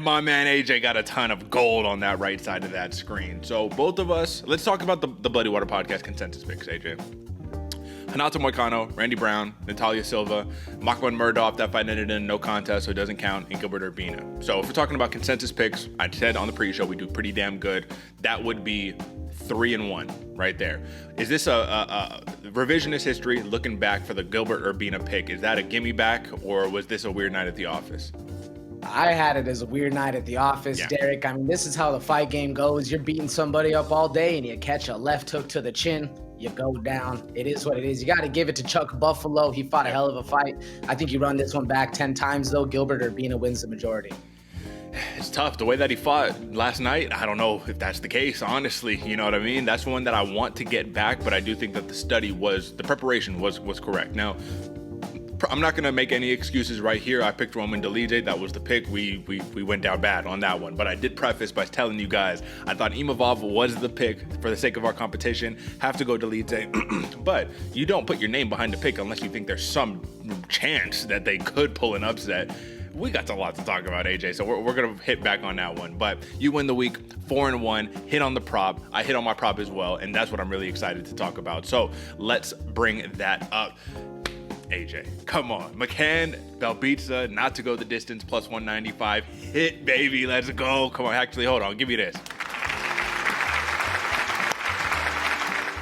My man AJ got a ton of gold on that right side of that screen. So both of us, let's talk about the Bloody Water Podcast consensus picks, AJ. Hanato Moicano, Randy Brown, Natalia Silva, Makwan Murdoch, that fight ended in no contest, so it doesn't count, and Gilbert Urbina. So if we're talking about consensus picks, I said on the pre-show we do pretty damn good. That would be 3-1 right there. Is this a revisionist history looking back for the Gilbert Urbina pick? Is that a gimme back, or was this a weird night at the office? I had it as a weird night at the office, Derek. I mean, this is how the fight game goes. You're beating somebody up all day and you catch a left hook to the chin. You go down. It is what it is. You got to give it to Chuck Buffalo. He fought a hell of a fight. I think you run this one back 10 times, though. Gilbert Urbina wins the majority. It's tough. The way that he fought last night, I don't know if that's the case, honestly. You know what I mean? That's one that I want to get back, but I do think that the preparation was correct. Now, I'm not going to make any excuses right here. I picked Roman Dolidze. That was the pick. We went down bad on that one. But I did preface by telling you guys I thought Imavov was the pick for the sake of our competition. Have to go Dolidze. But you don't put your name behind the pick unless you think there's some chance that they could pull an upset. We got a lot to talk about, AJ, so we're going to hit back on that one. But you win the week, 4-1, hit on the prop. I hit on my prop as well, and that's what I'm really excited to talk about. So let's bring that up. AJ, come on. McCann, Belbitsa, not to go the distance, plus 195. Hit, baby. Let's go. Come on. Actually, hold on. Give me this.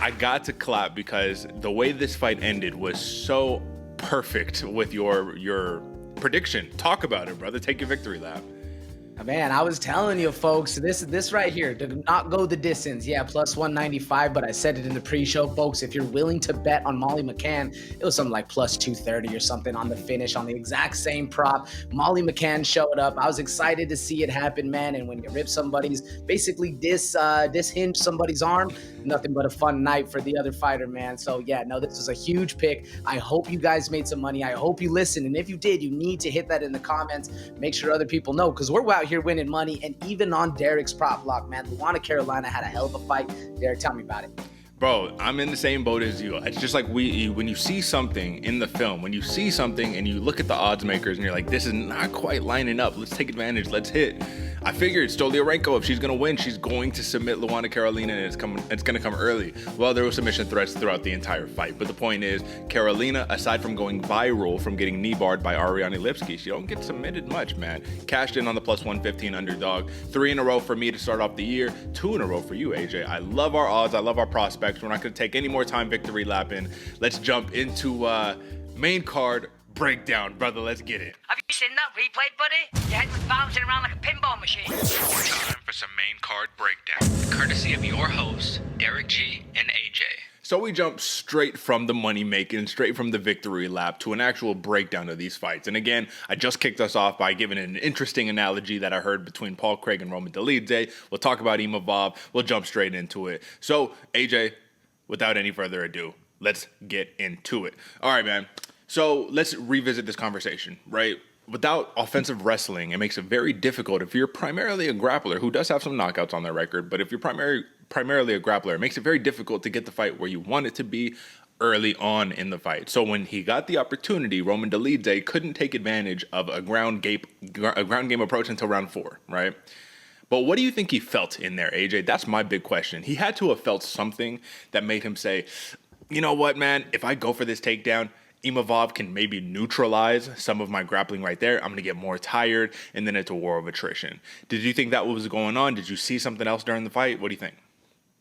I got to clap because the way this fight ended was so perfect with your prediction. Talk about it, brother. Take your victory lap. Man, I was telling you, folks, this right here, did not go the distance. Yeah, plus 195, but I said it in the pre-show, folks. If you're willing to bet on Molly McCann, it was something like plus 230 or something on the finish on the exact same prop. Molly McCann showed up. I was excited to see it happen, man. And when you rip somebody's, basically dishinge somebody's arm, nothing but a fun night for the other fighter, man. So yeah, no, this was a huge pick. I hope you guys made some money. I hope you listened. And if you did, you need to hit that in the comments. Make sure other people know, because we're out here winning money. And even on Derek's prop block, man, Luana Carolina had a hell of a fight. Derek, tell me about it. Bro, I'm in the same boat as you. It's just like when you see something in the film, when you see something and you look at the odds makers and you're like, this is not quite lining up. Let's take advantage. Let's hit. I figured Stoliarenko, if she's going to win, she's going to submit Luana Carolina, and it's going to come early. Well, there were submission threats throughout the entire fight. But the point is, Carolina, aside from going viral from getting knee barred by Ariane Lipski, she don't get submitted much, man. Cashed in on the plus 115 underdog. 3 in a row for me to start off the year. 2 in a row for you, AJ. I love our odds. I love our prospects. We're not going to take any more time victory lapping. Let's jump into main card breakdown, brother. Let's get it. Have you seen that replay, buddy? Your head was bouncing around like a pinball machine. Time for some main card breakdown, courtesy of your hosts, Derek G and AJ. So we jump straight from the money making, straight from the victory lap to an actual breakdown of these fights. And again, I just kicked us off by giving an interesting analogy that I heard between Paul Craig and Roman Dolidze. We'll talk about Imavov. We'll jump straight into it. So AJ, without any further ado, let's get into it. All right, man. So let's revisit this conversation, right? Without offensive wrestling, it makes it very difficult if you're primarily a grappler who does have some knockouts on their record, but if you're primarily a grappler, it makes it very difficult to get the fight where you want it to be early on in the fight. So when he got the opportunity, Roman Dolidze couldn't take advantage of a ground game approach until round 4, right? But what do you think he felt in there, AJ? That's my big question. He had to have felt something that made him say, you know what, man, if I go for this takedown, Imavov can maybe neutralize some of my grappling right there. I'm going to get more tired, and then it's a war of attrition. Did you think that was going on? Did you see something else during the fight? What do you think?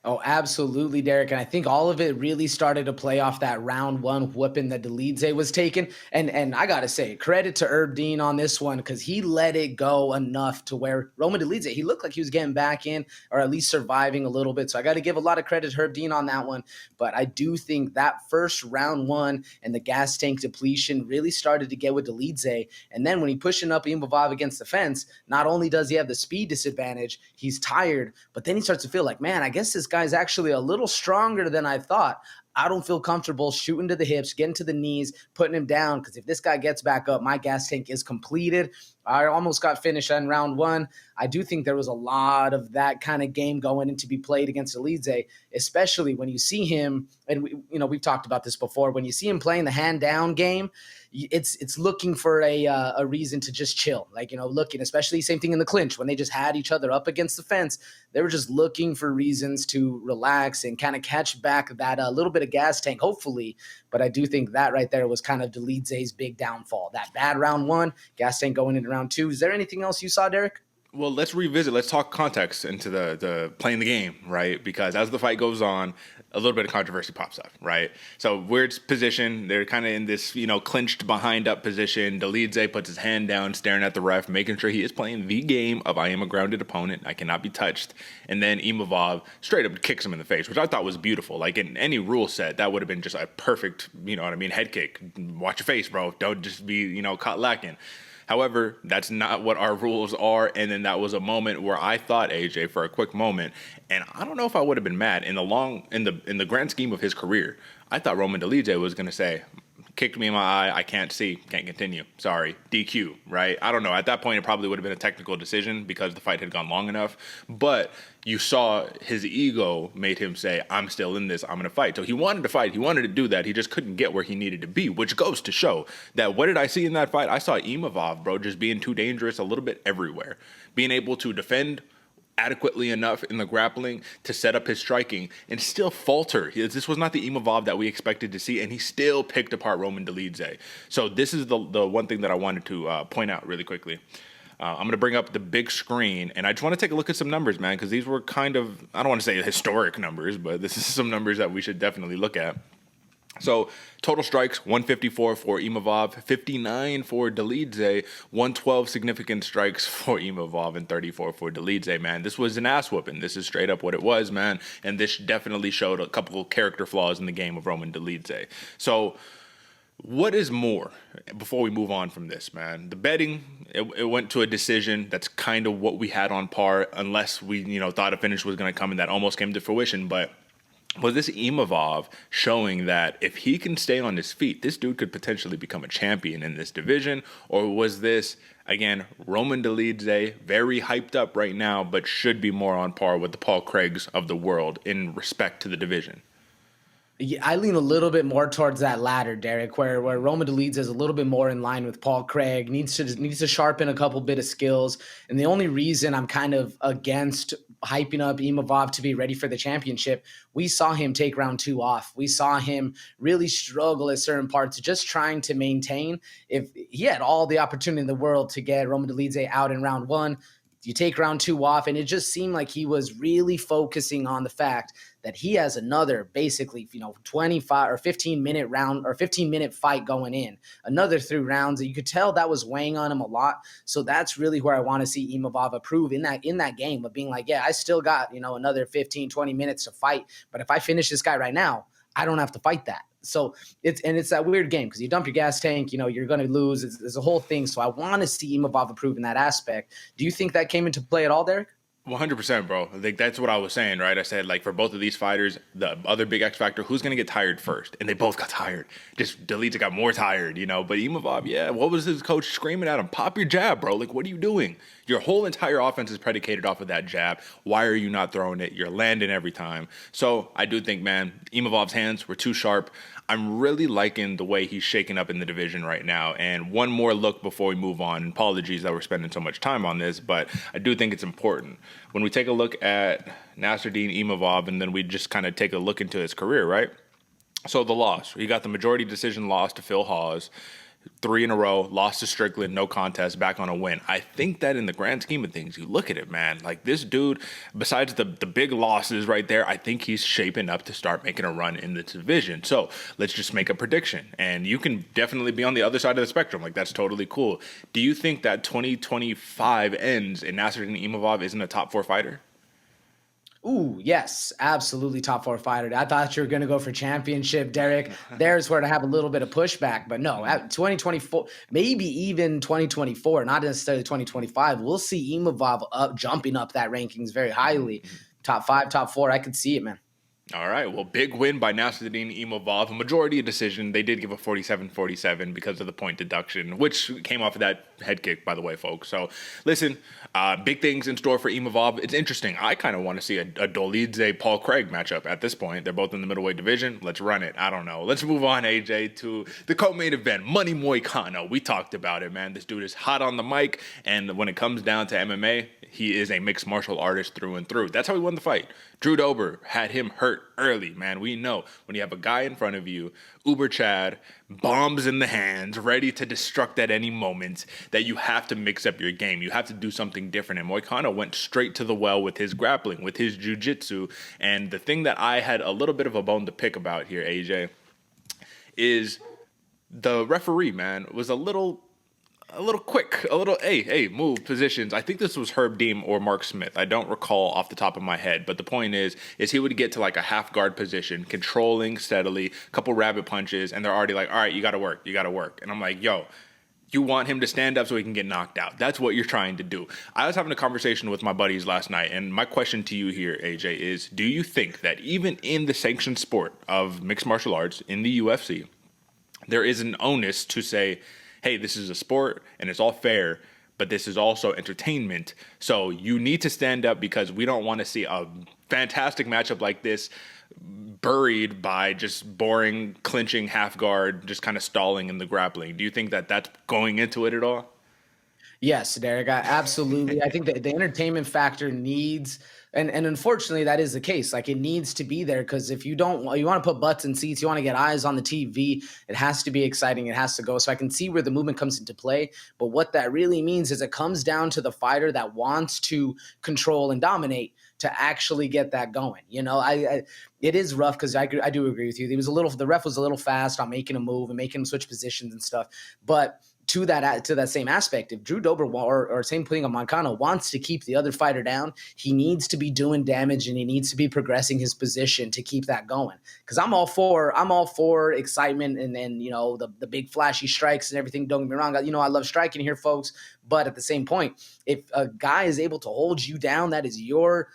Oh, absolutely, Derek. And I think all of it really started to play off that round 1 whooping that Dolidze was taking. And I got to say, credit to Herb Dean on this one, because he let it go enough to where Roman Dolidze, he looked like he was getting back in, or at least surviving a little bit. So I got to give a lot of credit to Herb Dean on that one. But I do think that first round 1 and the gas tank depletion really started to get with Dolidze. And then when he pushing up Imavov against the fence, not only does he have the speed disadvantage, he's tired, but then he starts to feel like, man, I guess this guy's actually a little stronger than I thought. I don't feel comfortable shooting to the hips, getting to the knees, putting him down, because if this guy gets back up, my gas tank is completed. I almost got finished in round one. I do think there was a lot of that kind of game going in to be played against Elidze, especially when you see him, and we've talked about this before, when you see him playing the hand down game, it's looking for a reason to just chill. Like, looking, especially same thing in the clinch when they just had each other up against the fence. They were just looking for reasons to relax and kind of catch back that little bit of gas tank, hopefully. But I do think that right there was kind of Delidze's big downfall. That bad round one, gas tank going into round two. Is there anything else you saw, Derek? Well, let's revisit. Let's talk context into the playing the game, right? Because as the fight goes on, a little bit of controversy pops up, right? So weird position. They're kind of in this, clinched behind up position. Delidze puts his hand down, staring at the ref, making sure he is playing the game of I am a grounded opponent. I cannot be touched. And then Imavov straight up kicks him in the face, which I thought was beautiful. Like in any rule set, that would have been just a perfect, head kick. Watch your face, bro. Don't just be, caught lacking. However, that's not what our rules are, and then that was a moment where I thought AJ for a quick moment, and I don't know if I would have been mad in the grand scheme of his career. I thought Roman Delidze was going to say, kicked me in my eye, I can't see, can't continue, sorry, DQ, right? I don't know. At that point, it probably would have been a technical decision because the fight had gone long enough. But you saw his ego made him say, I'm still in this, I'm going to fight. So he wanted to fight. He wanted to do that. He just couldn't get where he needed to be, which goes to show that what did I see in that fight? I saw Imavov, bro, just being too dangerous a little bit everywhere. Being able to defend adequately enough in the grappling to set up his striking and still falter. This was not the Imavov that we expected to see, and he still picked apart Roman Delidze. So this is the one thing that I wanted to point out really quickly. I'm going to bring up the big screen, and I just want to take a look at some numbers, man, because these were kind of, I don't want to say historic numbers, but this is some numbers that we should definitely look at. So total strikes, 154 for Imavov, 59 for Delidze, 112 significant strikes for Imavov, and 34 for Delidze, man. This was an ass whooping. This is straight up what it was, man. And this definitely showed a couple of character flaws in the game of Roman Delidze. So what is more, before we move on from this, man? The betting, it went to a decision that's kind of what we had on par, unless we, thought a finish was going to come, and that almost came to fruition, but was this Imavov showing that if he can stay on his feet, this dude could potentially become a champion in this division? Or was this, again, Roman Delidze, very hyped up right now, but should be more on par with the Paul Craigs of the world in respect to the division? Yeah, I lean a little bit more towards that latter, Derek, where Roman Delidze is a little bit more in line with Paul Craig, needs to sharpen a couple bit of skills. And the only reason I'm kind of against hyping up Imavov to be ready for the championship, we saw him take round two off. We saw him really struggle at certain parts, just trying to maintain. If he had all the opportunity in the world to get Roman Delidze out in round one, you take round two off, and it just seemed like he was really focusing on the fact that he has another basically, 25 or 15-minute round or 15-minute fight going in, another 3 rounds. You could tell that was weighing on him a lot. So that's really where I want to see Imavov improve in that game of being like, yeah, I still got, another 15, 20 minutes to fight. But if I finish this guy right now, I don't have to fight that. So it's that weird game because you dump your gas tank, you're going to lose. It's a whole thing. So I want to see Imavov improve in that aspect. Do you think that came into play at all, Derek? 100%, bro. I think that's what I was saying, right? I said, for both of these fighters, the other big X factor, who's going to get tired first? And they both got tired. Just Delidze got more tired, But Imavov, yeah, what was his coach screaming at him? Pop your jab, bro. What are you doing? Your whole entire offense is predicated off of that jab. Why are you not throwing it? You're landing every time. So I do think, man, Imavov's hands were too sharp. I'm really liking the way he's shaking up in the division right now. And one more look before we move on. Apologies that we're spending so much time on this, but I do think it's important. When we take a look at Nasruddin Imavov and then we just kind of take a look into his career, right? So the loss. He got the majority decision loss to Phil Hawes. 3 in a row, lost to Strickland, no contest, back on a win. I think that in the grand scheme of things, you look at it, man, this dude, besides the big losses right there, I think he's shaping up to start making a run in the division. So let's just make a prediction. And you can definitely be on the other side of the spectrum. That's totally cool. Do you think that 2025 ends and Nasruddin Imavov isn't a top 4 fighter? Ooh, yes, absolutely top 4 fighter. I thought you were going to go for championship, Derek. There's where to have a little bit of pushback. But no, at 2024, maybe even 2024, not necessarily 2025, we'll see Imavov jumping up that rankings very highly. Top 5, top 4, I could see it, man. All right. Well, big win by Nasruddin Imavov. A majority decision. They did give a 47-47 because of the point deduction, which came off of that head kick, by the way, folks. So, listen, big things in store for Imavov. It's interesting. I kind of want to see a Dolidze-Paul Craig matchup at this point. They're both in the middleweight division. Let's run it. I don't know. Let's move on, AJ, to the co-main event. Money Moicano. We talked about it, man. This dude is hot on the mic, and when it comes down to MMA, he is a mixed martial artist through and through. That's how he won the fight. Drew Dober had him hurt early, man. We know when you have a guy in front of you, Uber Chad, bombs in the hands, ready to destruct at any moment, that you have to mix up your game. You have to do something different. And Moicano went straight to the well with his grappling, with his jiu-jitsu. And the thing that I had a little bit of a bone to pick about here, AJ, is the referee, man, was a little quick, hey, move positions. I think this was Herb Deem or Mark Smith. I don't recall off the top of my head, but the point is he would get to like a half guard position, controlling steadily, a couple rabbit punches, and they're already like, all right, you got to work. And I'm like, yo, you want him to stand up so he can get knocked out. That's what you're trying to do. I was having a conversation with my buddies last night, and my question to you here, AJ, is do you think that even in the sanctioned sport of mixed martial arts in the UFC, there is an onus to say, hey, this is a sport and it's all fair, but this is also entertainment. So you need to stand up because we don't want to see a fantastic matchup like this buried by just boring, clinching, half guard, just kind of stalling in the grappling. Do you think that that's going into it at all? Yes, Derek, absolutely. I think that the entertainment factor needs, and unfortunately that is the case. Like it needs to be there because if you want to put butts in seats, you want to get eyes on the TV, it has to be exciting. It has to go. So I can see where the movement comes into play. But what that really means is it comes down to the fighter that wants to control and dominate to actually get that going. You know, it is rough because I do agree with you. The ref was a little fast on making a move and making him switch positions and stuff. But to that same aspect, if Drew Dober or same thing on Moicano wants to keep the other fighter down, he needs to be doing damage and he needs to be progressing his position to keep that going. Because I'm all for excitement and you know the big flashy strikes and everything. Don't get me wrong, you know I love striking here, folks. But at the same point, if a guy is able to hold you down, that is your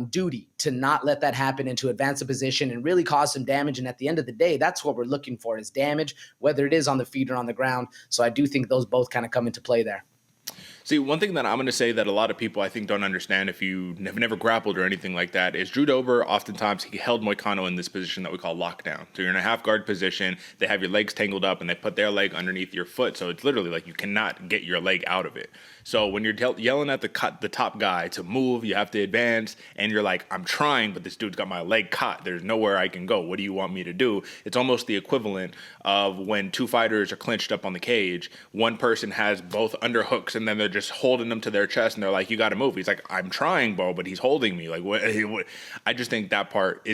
duty to not let that happen and to advance a position and really cause some damage. And at the end of the day, that's what we're looking for is damage, whether it is on the feet or on the ground. So I do think those both kind of come into play there. See, one thing that I'm going to say that a lot of people I think don't understand if you have never grappled or anything like that is Drew Dober, oftentimes he held Moicano in this position that we call lockdown. So you're in a half guard position, they have your legs tangled up and they put their leg underneath your foot. So it's literally like you cannot get your leg out of it. So when you're yelling at the top guy to move, you have to advance, and you're like, I'm trying, but this dude's got my leg caught. There's nowhere I can go. What do you want me to do? It's almost the equivalent of when two fighters are clinched up on the cage. One person has both underhooks, and then they're just holding them to their chest, and they're like, you got to move. He's like, I'm trying, bro, but he's holding me. Like, what? I just think that part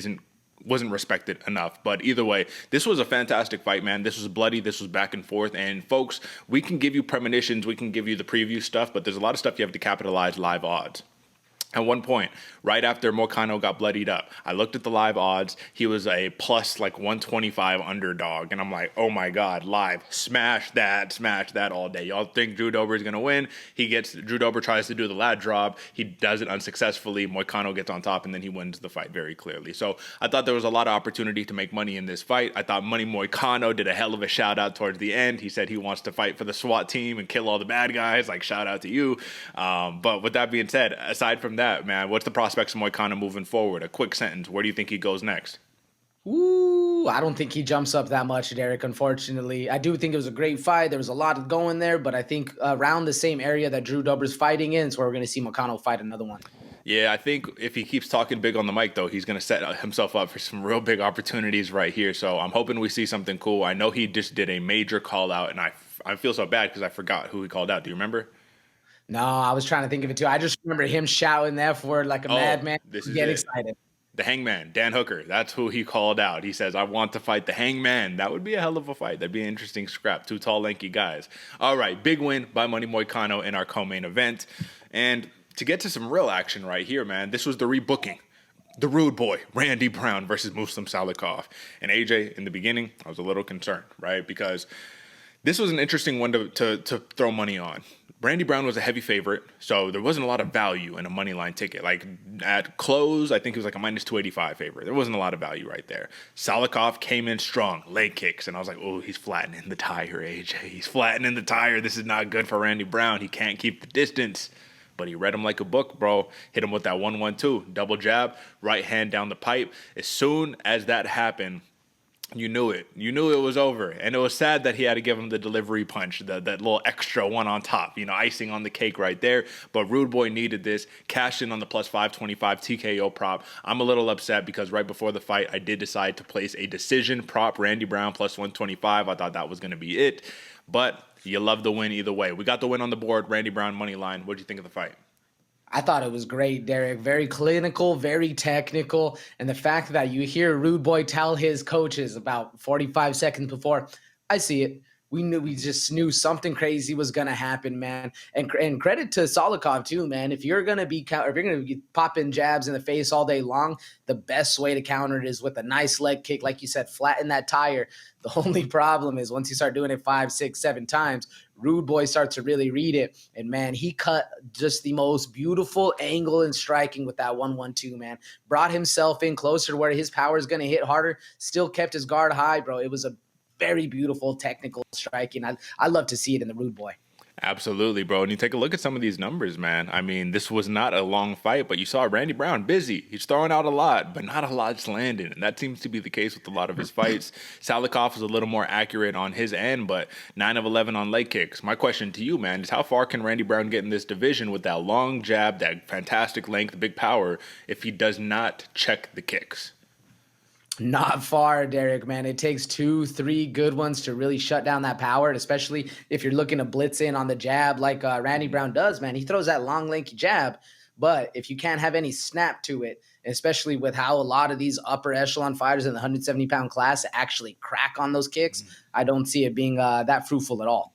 wasn't respected enough. But either way, this was a fantastic fight, man. This was bloody. This was back and forth. And folks, we can give you premonitions. We can give you the preview stuff, but there's a lot of stuff you have to capitalize live odds. At one point, right after Moicano got bloodied up, I looked at the live odds. He was a plus like 125 underdog. And I'm like, oh my God, live. Smash that all day. Y'all think Drew Dober is going to win. Drew Dober tries to do the lat drop. He does it unsuccessfully. Moicano gets on top and then he wins the fight very clearly. So I thought there was a lot of opportunity to make money in this fight. I thought Money Moicano did a hell of a shout out towards the end. He said he wants to fight for the SWAT team and kill all the bad guys. Like, shout out to you. But with that being said, aside from that, man, what's the prospects of Moicano moving forward? A quick sentence. Where do you think he goes next? Ooh, I don't think he jumps up that much, Derek, unfortunately. I do think it was a great fight. There was a lot going there, but I think around the same area that Drew Dober's fighting in is where we're going to see Moicano fight another one. Yeah, I think if he keeps talking big on the mic, though, he's going to set himself up for some real big opportunities right here. So I'm hoping we see something cool. I know he just did a major call out, and I feel so bad because I forgot who he called out. Do you remember? No, I was trying to think of it too. I just remember him shouting that for like a madman. Get excited. The Hangman, Dan Hooker. That's who he called out. He says, I want to fight the Hangman. That would be a hell of a fight. That'd be an interesting scrap. Two tall, lanky guys. All right, big win by Money Moicano in our co-main event. And to get to some real action right here, man, this was the rebooking. The Rude Boy, Randy Brown versus Muslim Salikov. And AJ, in the beginning, I was a little concerned, right? Because This was an interesting one to throw money on. Randy Brown was a heavy favorite, so there wasn't a lot of value in a money line ticket. Like at close, I think it was like a minus 285 favorite. There wasn't a lot of value right there. Salikov came in strong, leg kicks, and I was like, oh, he's flattening the tire, AJ. He's flattening the tire. This is not good for Randy Brown. He can't keep the distance. But he read him like a book, bro. Hit him with that 1-1-2. Double jab, right hand down the pipe. As soon as that happened, you knew it. You knew it was over. And it was sad that he had to give him the delivery punch, that little extra one on top, icing on the cake right there. But Rude Boy needed this, cashed in on the plus 525 TKO prop. I'm a little upset because right before the fight, I did decide to place a decision prop, Randy Brown plus 125. I thought that was going to be it. But you love the win either way. We got the win on the board, Randy Brown money line. What do you think of the fight? I thought it was great, Derek. Very clinical, very technical. And the fact that you hear Rude Boy tell his coaches about 45 seconds before, I see it. We just knew something crazy was gonna happen, man. And credit to Solikov too, man. If you're gonna be popping jabs in the face all day long, the best way to counter it is with a nice leg kick, like you said, flatten that tire. The only problem is once you start doing it 5, 6, 7 times, Rude Boy starts to really read it. And man, he cut just the most beautiful angle and striking with that 1-1-2, man. Brought himself in closer to where his power is gonna hit harder. Still kept his guard high, bro. It was a very beautiful technical striking. I love to see it in the Rude Boy. Absolutely, bro. And you take a look at some of these numbers, man. I mean, this was not a long fight, but you saw Randy Brown busy. He's throwing out a lot, but not a lot's landing. And that seems to be the case with a lot of his fights. Salikov was a little more accurate on his end, but 9 of 11 on leg kicks. My question to you, man, is how far can Randy Brown get in this division with that long jab, that fantastic length, big power, if he does not check the kicks? Not far, Derek, man. It takes 2, 3 good ones to really shut down that power, especially if you're looking to blitz in on the jab like Randy Brown does, man. He throws that long, lanky jab, but if you can't have any snap to it, especially with how a lot of these upper echelon fighters in the 170-pound class actually crack on those kicks, I don't see it being that fruitful at all.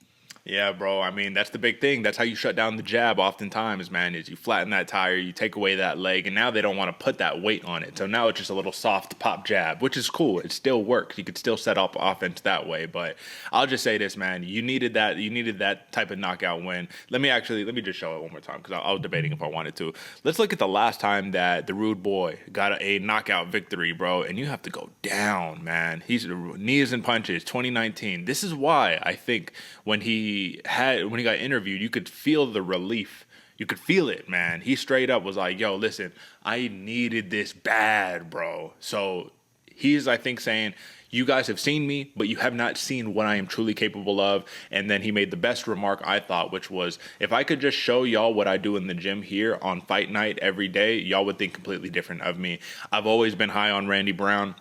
Yeah, bro. I mean, that's the big thing. That's how you shut down the jab oftentimes, man, is you flatten that tire, you take away that leg, and now they don't want to put that weight on it. So now it's just a little soft pop jab, which is cool. It still works. You could still set up offense that way. But I'll just say this, man. You needed that type of knockout win. Let me just show it one more time because I was debating if I wanted to. Let's look at the last time that the Rude Boy got a knockout victory, bro. And you have to go down, man. He's knees and punches, 2019. This is why I think when he got interviewed, you could feel the relief. You could feel it, man. He straight up was like, yo, listen, I needed this bad, bro. So he's, I think, saying, you guys have seen me, but you have not seen what I am truly capable of. And then he made the best remark, I thought, which was, if I could just show y'all what I do in the gym here on fight night every day, y'all would think completely different of me. I've always been high on Randy Brown.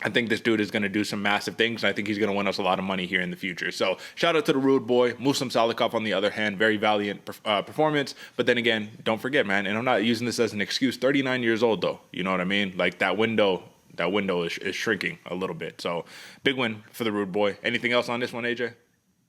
I think this dude is going to do some massive things, and I think he's going to win us a lot of money here in the future. So shout out to the Rude Boy. Muslim Salikov, on the other hand, very valiant performance. But then again, don't forget, man, and I'm not using this as an excuse, 39 years old, though. You know what I mean? Like, that window is shrinking a little bit. So big win for the Rude Boy. Anything else on this one, AJ?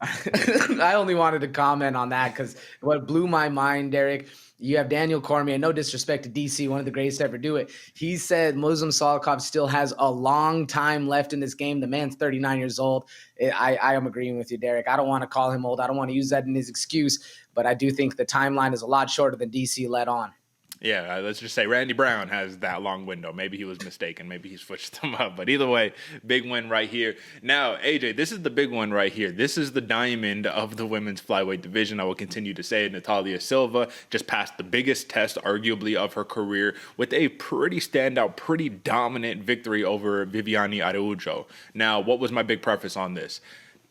I only wanted to comment on that because what blew my mind, Derek, you have Daniel Cormier, no disrespect to DC, one of the greatest to ever do it. He said Muslim Salikov still has a long time left in this game. The man's 39 years old. I am agreeing with you, Derek. I don't want to call him old. I don't want to use that in his excuse, but I do think the timeline is a lot shorter than DC let on. Yeah, let's just say Randy Brown has that long window. Maybe he was mistaken. Maybe he switched them up. But either way, big win right here. Now, AJ, this is the big one right here. This is the diamond of the women's flyweight division. I will continue to say it. Natalia Silva just passed the biggest test, arguably, of her career with a pretty standout, pretty dominant victory over Viviane Araújo. Now, what was my big preface on this?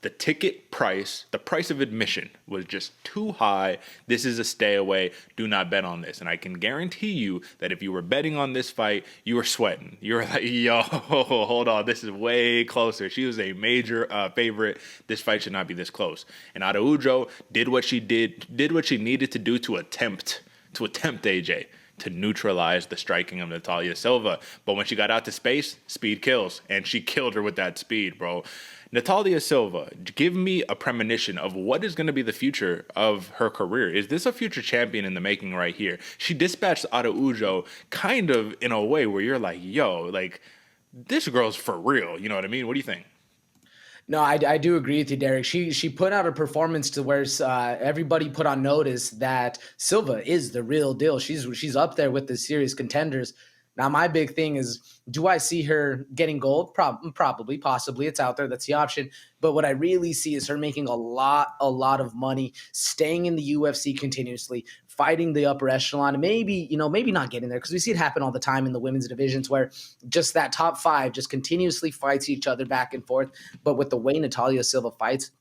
The ticket price, the price of admission was just too high. This is a stay away. Do not bet on this. And I can guarantee you that if you were betting on this fight, you were sweating. You were like, yo, hold on. This is way closer. She was a major favorite. This fight should not be this close. And Araujo did what she needed to do to attempt AJ to neutralize the striking of Natalia Silva. But when she got out to space, speed kills. And she killed her with that speed, bro. Natalia Silva, give me a premonition of what is going to be the future of her career. Is this a future champion in the making right here? She dispatched Araujo kind of in a way where you're like, yo, like, this girl's for real. You know what I mean? What do you think? No, I do agree with you, Derek. She put out a performance to where everybody put on notice that Silva is the real deal. She's up there with the serious contenders. Now, my big thing is, do I see her getting gold? Probably, possibly. It's out there. That's the option. But what I really see is her making a lot of money, staying in the UFC continuously, fighting the upper echelon, and maybe not getting there, because we see it happen all the time in the women's divisions where just that top five just continuously fights each other back and forth. But with the way Natalia Silva fights,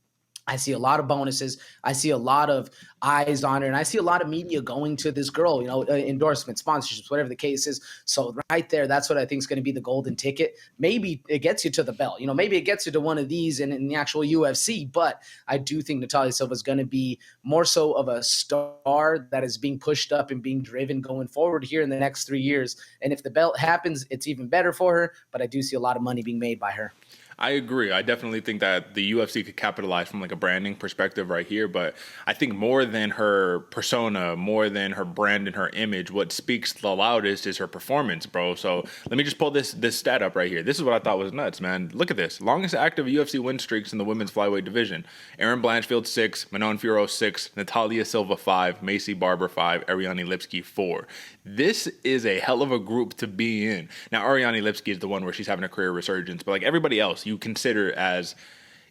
I see a lot of bonuses. I see a lot of eyes on her, and I see a lot of media going to this girl, endorsements, sponsorships, whatever the case is. So right there, that's what I think is going to be the golden ticket. Maybe it gets you to the belt, maybe it gets you to one of these in the actual UFC, but I do think Natalia Silva is going to be more so of a star that is being pushed up and being driven going forward here in the next 3 years. And if the belt happens, it's even better for her, but I do see a lot of money being made by her. I agree. I definitely think that the UFC could capitalize from like a branding perspective right here. But I think more than her persona, more than her brand and her image, what speaks the loudest is her performance, bro. So let me just pull this stat up right here. This is what I thought was nuts, man. Look at this. Longest active UFC win streaks in the women's flyweight division. Erin Blanchfield 6, Manon Fiorot 6, Natalia Silva 5, Macy Barber 5, Ariane Lipski 4. This is a hell of a group to be in. Now, Ariane Lipski is the one where she's having a career resurgence, but like everybody else, you consider as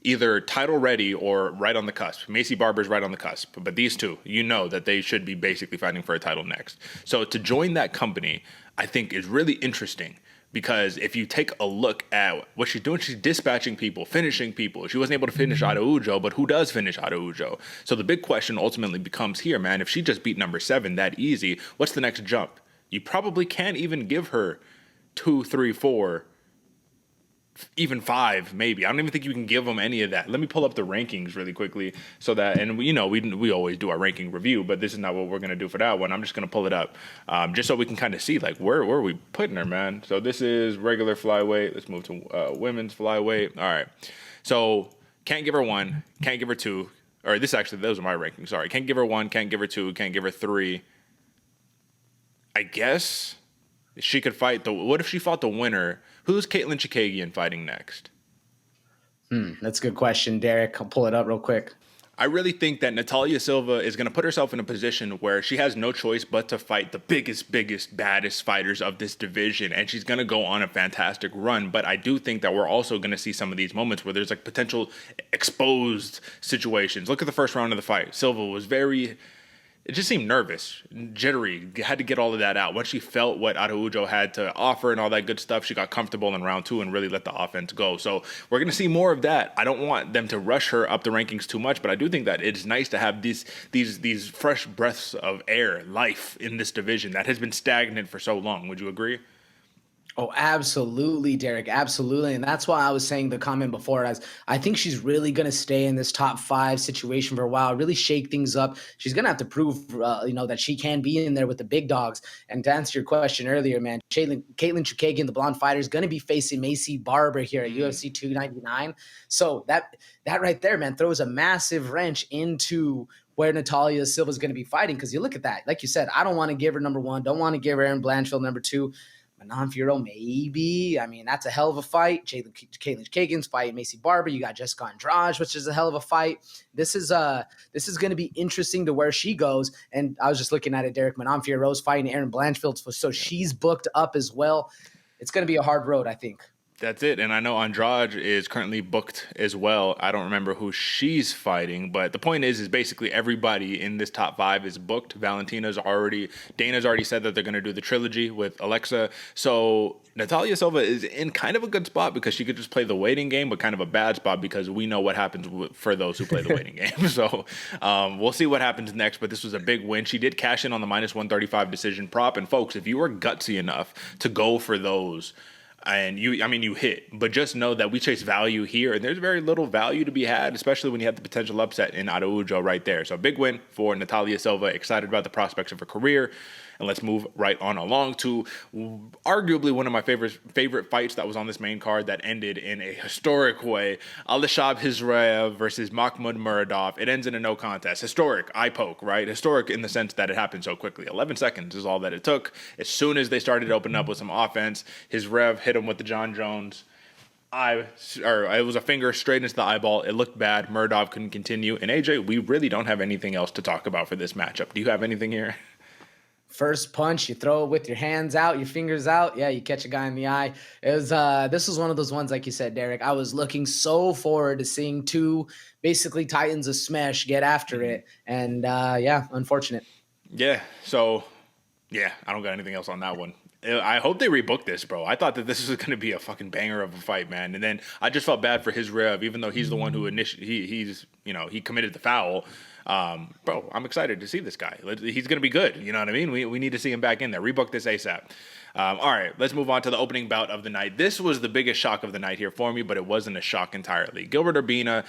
either title ready or right on the cusp. Macy Barber's right on the cusp, but these two, that they should be basically fighting for a title next. So to join that company, I think is really interesting, because if you take a look at what she's doing, she's dispatching people, finishing people. She wasn't able to finish Araujo, but who does finish Araujo? So the big question ultimately becomes here, man, if she just beat number 7 that easy, what's the next jump? You probably can't even give her 2, 3, 4, even 5, maybe. I don't even think you can give them any of that. Let me pull up the rankings really quickly so that, and we always do our ranking review, but this is not what we're going to do for that one. I'm just going to pull it up just so we can kind of see like where are we putting her, man. So this is regular flyweight. Let's move to women's flyweight. All right. So can't give her 1, can't give her 2, or those are my rankings. Sorry. Can't give her 1, can't give her 2, can't give her 3. I guess she could fight what if she fought the winner? Who's Caitlin Chikagian fighting next? That's a good question, Derek. I'll pull it up real quick. I really think that Natalia Silva is going to put herself in a position where she has no choice but to fight the biggest, baddest fighters of this division, and she's going to go on a fantastic run. But I do think that we're also going to see some of these moments where there's like potential exposed situations. Look at the first round of the fight. Silva was it just seemed nervous, jittery, had to get all of that out. Once she felt what Araujo had to offer and all that good stuff, she got comfortable in round 2 and really let the offense go. So we're going to see more of that. I don't want them to rush her up the rankings too much, but I do think that it's nice to have these fresh breaths of air, life in this division that has been stagnant for so long. Would you agree? Oh, absolutely, Derek. Absolutely. And that's why I was saying the comment before, as I think she's really going to stay in this top 5 situation for a while, really shake things up. She's going to have to prove, that she can be in there with the big dogs. And to answer your question earlier, man, Caitlin Chikagian, the blonde fighter, is going to be facing Macy Barber here at UFC 299. So that right there, man, throws a massive wrench into where Natalia Silva is going to be fighting. Because you look at that, like you said, I don't want to give her number 1, don't want to give her Erin Blanchfield number 2. Manon Fiorot, maybe. I mean, that's a hell of a fight. Caitlin Chikagian's fight, Macy Barber. You got Jessica Andrade, which is a hell of a fight. This is going to be interesting to where she goes. And I was just looking at it, Derek. Manon Fiorot's fighting Erin Blanchfield, so she's booked up as well. It's going to be a hard road, I think. That's it. And I know Andrade is currently booked as well. I don't remember who she's fighting, but the point is basically everybody in this top 5 is booked. Dana's already said that they're going to do the trilogy with Alexa. So Natalia Silva is in kind of a good spot because she could just play the waiting game, but kind of a bad spot because we know what happens for those who play the waiting game. So we'll see what happens next, but this was a big win. She did cash in on the -135 decision prop. And folks, if you were gutsy enough to go for those, and you hit, but just know that we chase value here, and there's very little value to be had, especially when you have the potential upset in Araujo right there. So big win for Natalia Silva. Excited about the prospects of her career. And let's move right on along to arguably one of my favorite fights that was on this main card that ended in a historic way. Alishab Hizraev versus Mahmoud Muradov. It ends in a no contest. Historic, eye poke, right? Historic in the sense that it happened so quickly. 11 seconds is all that it took. As soon as they started to open up with some offense, Hizraev hit him with the John Jones. eye, or it was a finger straight into the eyeball. It looked bad. Murdov couldn't continue. And AJ, we really don't have anything else to talk about for this matchup. Do you have anything here? First punch, you throw it with your hands out, your fingers out. Yeah, you catch a guy in the eye. It was this was one of those ones, like you said, Derek. I was looking so forward to seeing two basically titans of smash get after it. And yeah, unfortunate. Yeah. So yeah, I don't got anything else on that one. I hope they rebook this, bro. I thought that this was going to be a fucking banger of a fight, man. And then I just felt bad for his rev, even though he's the one who he committed the foul. Bro, I'm excited to see this guy. He's going to be good. You know what I mean? We need to see him back in there. Rebook this ASAP. All right, let's move on to the opening bout of the night. This was the biggest shock of the night here for me, but it wasn't a shock entirely. Gilbert Urbina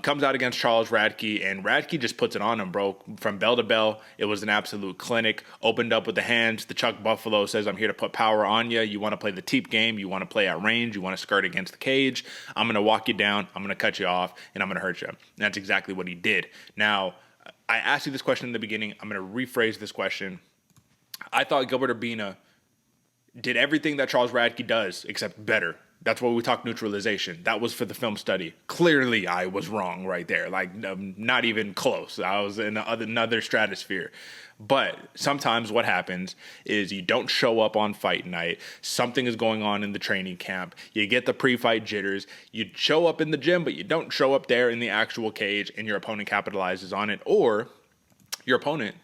comes out against Charles Radke, and Radke just puts it on him, bro. From bell to bell, it was an absolute clinic. Opened up with the hands. The Chuck Buffalo says, I'm here to put power on you. You want to play the teep game. You want to play at range. You want to skirt against the cage. I'm going to walk you down. I'm going to cut you off, and I'm going to hurt you. And that's exactly what he did. Now, I asked you this question in the beginning. I'm going to rephrase this question. I thought Gilbert Urbina did everything that Charles Radke does, except better. That's why we talk neutralization. That was for the film study. Clearly, I was wrong right there. Like, not even close. I was in another stratosphere. But sometimes what happens is you don't show up on fight night. Something is going on in the training camp. You get the pre-fight jitters. You show up in the gym, but you don't show up there in the actual cage, and your opponent capitalizes on it. Or your opponent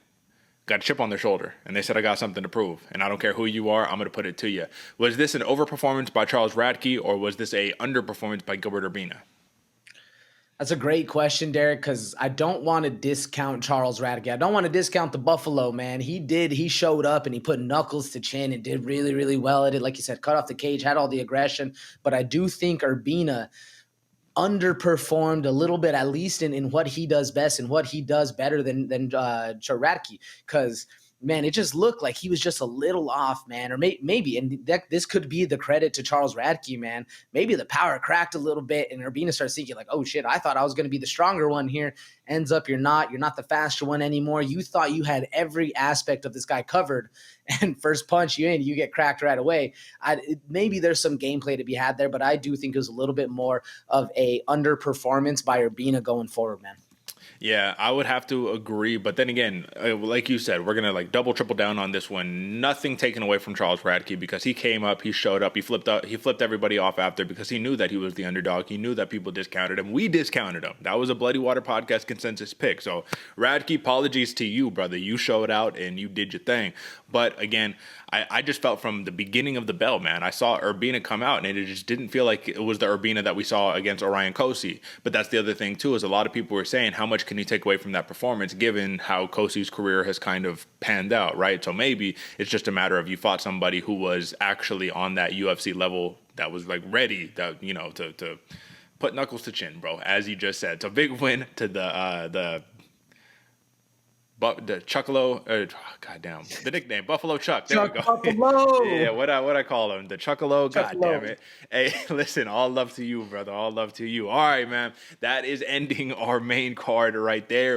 got a chip on their shoulder, and they said, I got something to prove, and I don't care who you are, I'm going to put it to you. Was this an overperformance by Charles Radke, or was this a underperformance by Gilbert Urbina? That's a great question, Derek, because I don't want to discount Charles Radke. I don't want to discount the Buffalo, man. He showed up, and he put knuckles to chin and did really, really well at it. Like you said, cut off the cage, had all the aggression, but I do think Urbina underperformed a little bit, at least in what he does best and what he does better than Radke. Because, man, it just looked like he was just a little off, man. Or maybe, and this could be the credit to Charles Radke, man. Maybe the power cracked a little bit, and Urbina starts thinking like, oh, shit, I thought I was going to be the stronger one here. Ends up you're not. You're not the faster one anymore. You thought you had every aspect of this guy covered, and first punch you get cracked right away. Maybe there's some gameplay to be had there, but I do think it was a little bit more of a underperformance by Urbina going forward, man. Yeah, I would have to agree. But then again, like you said, we're going to like double, triple down on this one. Nothing taken away from Charles Radke because he came up, he showed up, he flipped everybody off after because he knew that he was the underdog. He knew that people discounted him. We discounted him. That was a Bloody Water Podcast consensus pick. So Radke, apologies to you, brother. You showed out and you did your thing. But again, I just felt from the beginning of the bell, man, I saw Urbina come out, and it just didn't feel like it was the Urbina that we saw against Orion Kosi. But that's the other thing, too, is a lot of people were saying, how much can you take away from that performance, given how Kosi's career has kind of panned out, right? So maybe it's just a matter of you fought somebody who was actually on that UFC level that was, like, ready, that to put knuckles to chin, bro, as you just said. So big win to the Chuckalo, goddamn, the nickname Buffalo Chuck. There we go. Buffalo. Yeah, what I call him, the Chuckalo. Goddamn it. Hey, listen, all love to you, brother. All love to you. All right, man. That is ending our main card right there.